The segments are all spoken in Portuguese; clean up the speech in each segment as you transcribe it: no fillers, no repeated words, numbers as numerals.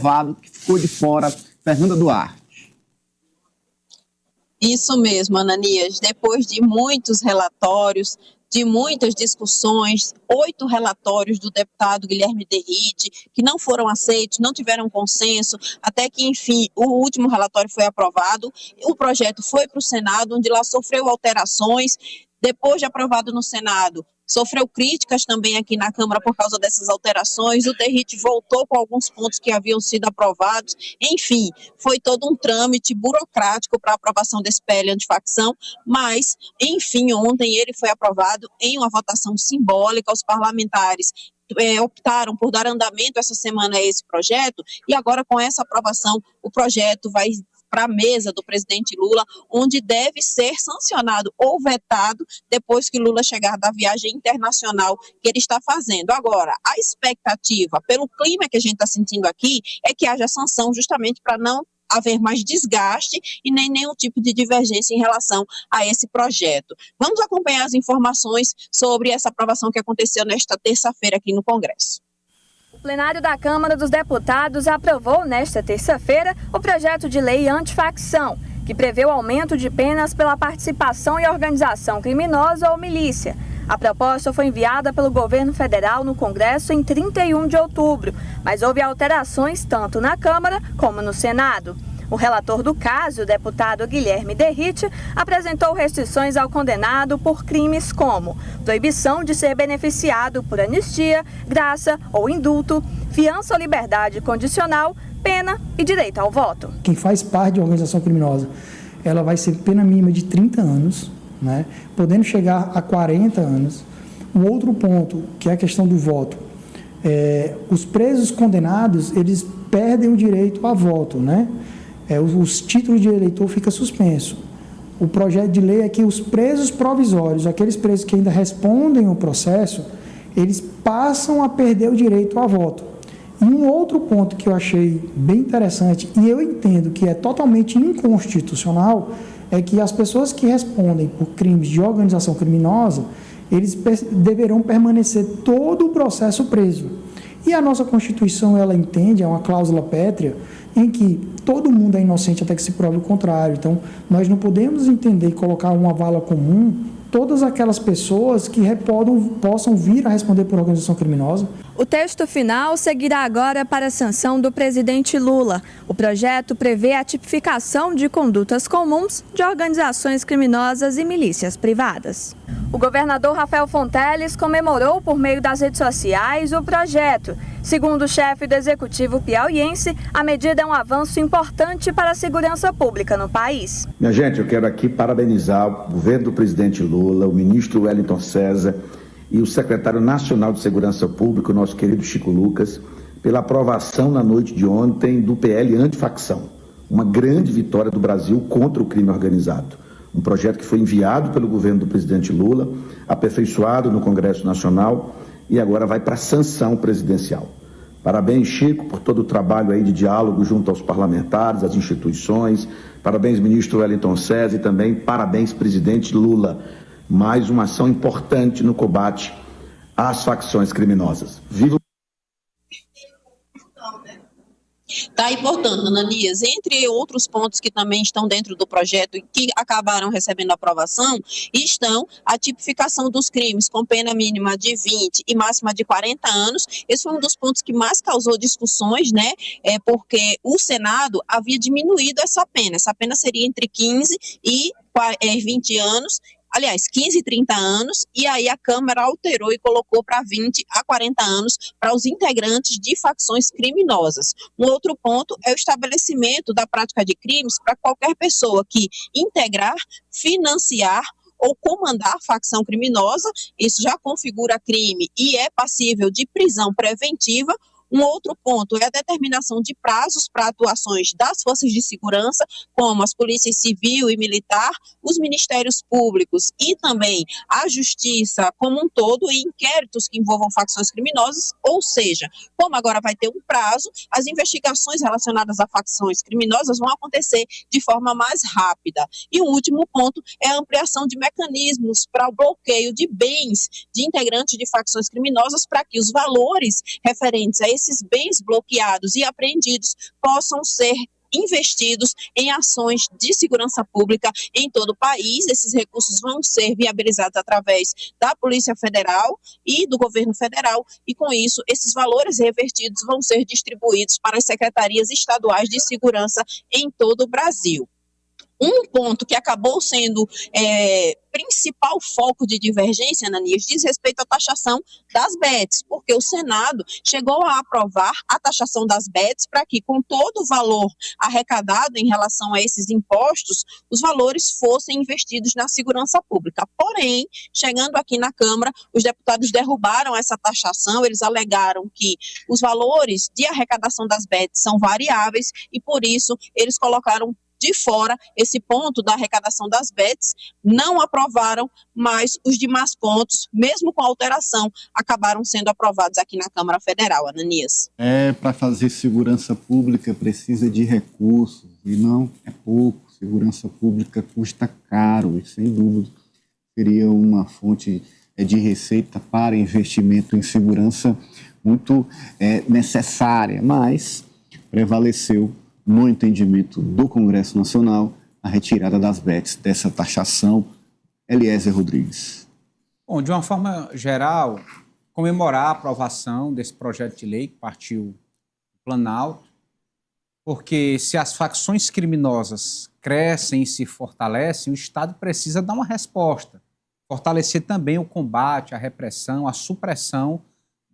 aprovado, que ficou de fora. Fernanda Duarte. Isso mesmo, Ananias. Depois de muitos relatórios, de muitas discussões, 8 relatórios do deputado Guilherme Derrite, que não foram aceitos, não tiveram consenso, até que, enfim, o último relatório foi aprovado. O projeto foi para o Senado, onde lá sofreu alterações. Depois de aprovado no Senado, sofreu críticas também aqui na Câmara por causa dessas alterações. O Derrite voltou com alguns pontos que haviam sido aprovados. Enfim, foi todo um trâmite burocrático para a aprovação desse PL antifacção, mas, enfim, ontem ele foi aprovado em uma votação simbólica. Os parlamentares optaram por dar andamento essa semana a esse projeto, e agora, com essa aprovação, o projeto vai para a mesa do presidente Lula, onde deve ser sancionado ou vetado depois que Lula chegar da viagem internacional que ele está fazendo. Agora, a expectativa, pelo clima que a gente está sentindo aqui, é que haja sanção justamente para não haver mais desgaste e nem nenhum tipo de divergência em relação a esse projeto. Vamos acompanhar as informações sobre essa aprovação que aconteceu nesta terça-feira aqui no Congresso. O plenário da Câmara dos Deputados aprovou nesta terça-feira o projeto de lei antifacção, que prevê o aumento de penas pela participação em organização criminosa ou milícia. A proposta foi enviada pelo governo federal no Congresso em 31 de outubro, mas houve alterações tanto na Câmara como no Senado. O relator do caso, o deputado Guilherme Derrite, apresentou restrições ao condenado por crimes como proibição de ser beneficiado por anistia, graça ou indulto, fiança ou liberdade condicional, pena e direito ao voto. Quem faz parte de uma organização criminosa, ela vai ser pena mínima de 30 anos, né, podendo chegar a 40 anos. Um outro ponto, que é a questão do voto. Os presos condenados, eles perdem o direito a voto, né? Os títulos de eleitor ficam suspensos. O projeto de lei é que os presos provisórios, aqueles presos que ainda respondem ao processo, eles passam a perder o direito a voto. E um outro ponto que eu achei bem interessante, e eu entendo que é totalmente inconstitucional, é que as pessoas que respondem por crimes de organização criminosa, eles deverão permanecer todo o processo preso. E a nossa Constituição, ela entende, é uma cláusula pétrea, em que todo mundo é inocente até que se prove o contrário. Então, nós não podemos entender e colocar uma vala comum todas aquelas pessoas que possam vir a responder por organização criminosa. O texto final seguirá agora para a sanção do presidente Lula. O projeto prevê a tipificação de condutas comuns de organizações criminosas e milícias privadas. O governador Rafael Fonteles comemorou por meio das redes sociais o projeto. Segundo o chefe do executivo piauiense, a medida é um avanço importante para a segurança pública no país. Minha gente, eu quero aqui parabenizar o governo do presidente Lula, o ministro Wellington César e o secretário nacional de Segurança Pública, o nosso querido Chico Lucas, pela aprovação na noite de ontem do PL antifacção. Uma grande vitória do Brasil contra o crime organizado. Um projeto que foi enviado pelo governo do presidente Lula, aperfeiçoado no Congresso Nacional e agora vai para a sanção presidencial. Parabéns, Chico, por todo o trabalho aí de diálogo junto aos parlamentares, às instituições. Parabéns, ministro Wellington César, e também parabéns, presidente Lula. Mais uma ação importante no combate às facções criminosas. Viva! Está aí, portanto, Ananias, entre outros pontos que também estão dentro do projeto e que acabaram recebendo aprovação, estão a tipificação dos crimes com pena mínima de 20 e máxima de 40 anos. Esse foi um dos pontos que mais causou discussões, né? Porque o Senado havia diminuído essa pena. Essa pena seria entre 15 e 20 anos. Aliás, 15 e 30 anos, e aí a Câmara alterou e colocou para 20 a 40 anos para os integrantes de facções criminosas. Um outro ponto é o estabelecimento da prática de crimes para qualquer pessoa que integrar, financiar ou comandar facção criminosa. Isso já configura crime e é passível de prisão preventiva. Um outro ponto é a determinação de prazos para atuações das forças de segurança, como as polícias civil e militar, os ministérios públicos e também a justiça como um todo em inquéritos que envolvam facções criminosas, ou seja, como agora vai ter um prazo, as investigações relacionadas a facções criminosas vão acontecer de forma mais rápida. E o último ponto é a ampliação de mecanismos para o bloqueio de bens de integrantes de facções criminosas para que os valores referentes a esse esses bens bloqueados e apreendidos possam ser investidos em ações de segurança pública em todo o país. Esses recursos vão ser viabilizados através da Polícia Federal e do governo federal, e com isso, esses valores revertidos vão ser distribuídos para as secretarias estaduais de segurança em todo o Brasil. Um ponto que acabou sendo principal foco de divergência, Ananias, diz respeito à taxação das bets, porque o Senado chegou a aprovar a taxação das bets para que, com todo o valor arrecadado em relação a esses impostos, os valores fossem investidos na segurança pública. Porém, chegando aqui na Câmara, os deputados derrubaram essa taxação, eles alegaram que os valores de arrecadação das bets são variáveis e, por isso, eles colocaram de fora esse ponto da arrecadação das bets, não aprovaram, mas os demais pontos, mesmo com alteração, acabaram sendo aprovados aqui na Câmara Federal, Ananias. Para fazer segurança pública precisa de recursos, e não é pouco. Segurança pública custa caro, e sem dúvida seria uma fonte de receita para investimento em segurança muito necessária, mas prevaleceu no entendimento do Congresso Nacional a retirada das bets dessa taxação. Eliezer Rodrigues. Bom, de uma forma geral, comemorar a aprovação desse projeto de lei que partiu do Planalto, porque se as facções criminosas crescem e se fortalecem, o Estado precisa dar uma resposta, fortalecer também o combate, a repressão, a supressão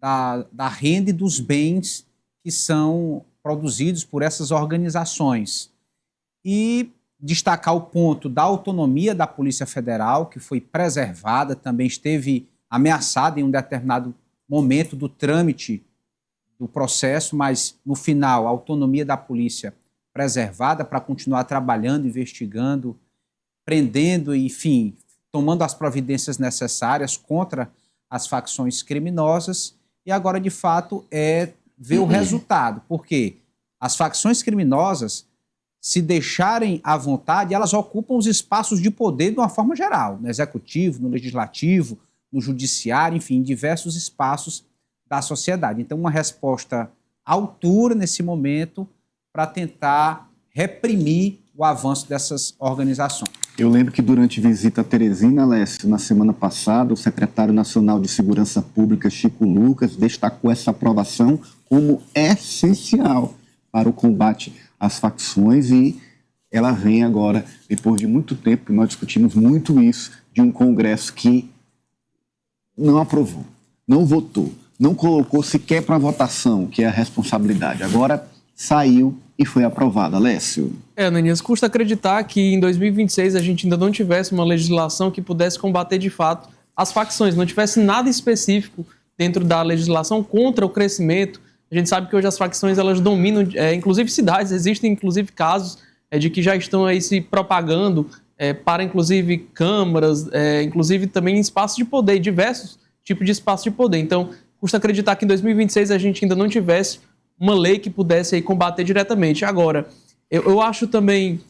da renda e dos bens que são produzidos por essas organizações. E destacar o ponto da autonomia da Polícia Federal, que foi preservada, também esteve ameaçada em um determinado momento do trâmite do processo, mas no final a autonomia da polícia preservada para continuar trabalhando, investigando, prendendo e, enfim, tomando as providências necessárias contra as facções criminosas. E agora, de fato, ver o resultado, porque as facções criminosas, se deixarem à vontade, elas ocupam os espaços de poder de uma forma geral, no executivo, no legislativo, no judiciário, enfim, em diversos espaços da sociedade. Então, uma resposta à altura nesse momento para tentar reprimir o avanço dessas organizações. Eu lembro que durante visita a Teresina, Lécio, na semana passada, o secretário nacional de Segurança Pública, Chico Lucas, destacou essa aprovação como essencial para o combate às facções, e ela vem agora, depois de muito tempo, nós discutimos muito isso, de um Congresso que não aprovou, não votou, não colocou sequer para votação, que é a responsabilidade. Agora saiu e foi aprovada. Lécio. Ananias, custa acreditar que em 2026 a gente ainda não tivesse uma legislação que pudesse combater de fato as facções, não tivesse nada específico dentro da legislação contra o crescimento. A gente sabe que hoje as facções elas dominam, inclusive cidades, existem inclusive casos de que já estão aí se propagando para inclusive câmaras, inclusive também espaços de poder, diversos tipos de espaços de poder. Então, custa acreditar que em 2026 a gente ainda não tivesse uma lei que pudesse aí combater diretamente. Agora, eu acho também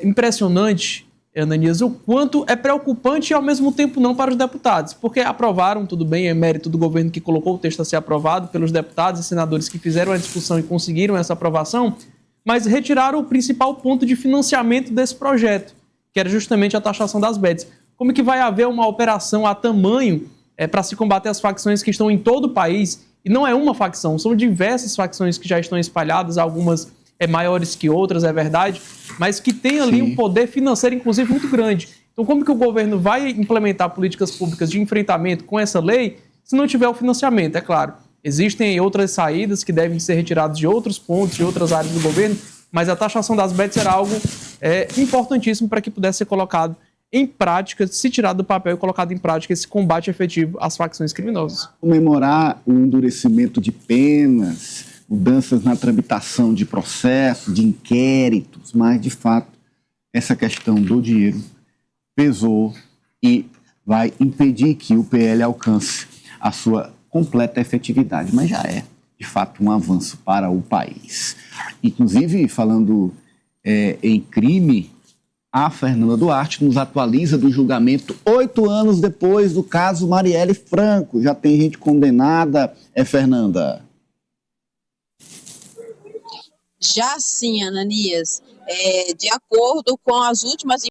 impressionante, Ananias, o quanto é preocupante e ao mesmo tempo não para os deputados, porque aprovaram, tudo bem, é mérito do governo que colocou o texto a ser aprovado, pelos deputados e senadores que fizeram a discussão e conseguiram essa aprovação, mas retiraram o principal ponto de financiamento desse projeto, que era justamente a taxação das bets. Como que vai haver uma operação a tamanho para se combater as facções que estão em todo o país? E não é uma facção, são diversas facções que já estão espalhadas, algumas maiores que outras, é verdade, mas que tem ali um poder financeiro, inclusive, muito grande. Então, como que o governo vai implementar políticas públicas de enfrentamento com essa lei se não tiver o financiamento? É claro, existem outras saídas que devem ser retiradas de outros pontos, de outras áreas do governo, mas a taxação das bets era algo importantíssimo para que pudesse ser colocado em prática, se tirado do papel e colocado em prática esse combate efetivo às facções criminosas. Comemorar o endurecimento de penas, mudanças na tramitação de processos, de inquéritos, mas, de fato, essa questão do dinheiro pesou e vai impedir que o PL alcance a sua completa efetividade, mas já é, de fato, um avanço para o país. Inclusive, falando em crime, a Fernanda Duarte nos atualiza do julgamento 8 anos depois do caso Marielle Franco. Já tem gente condenada, Fernanda? Já sim, Ananias, de acordo com as últimas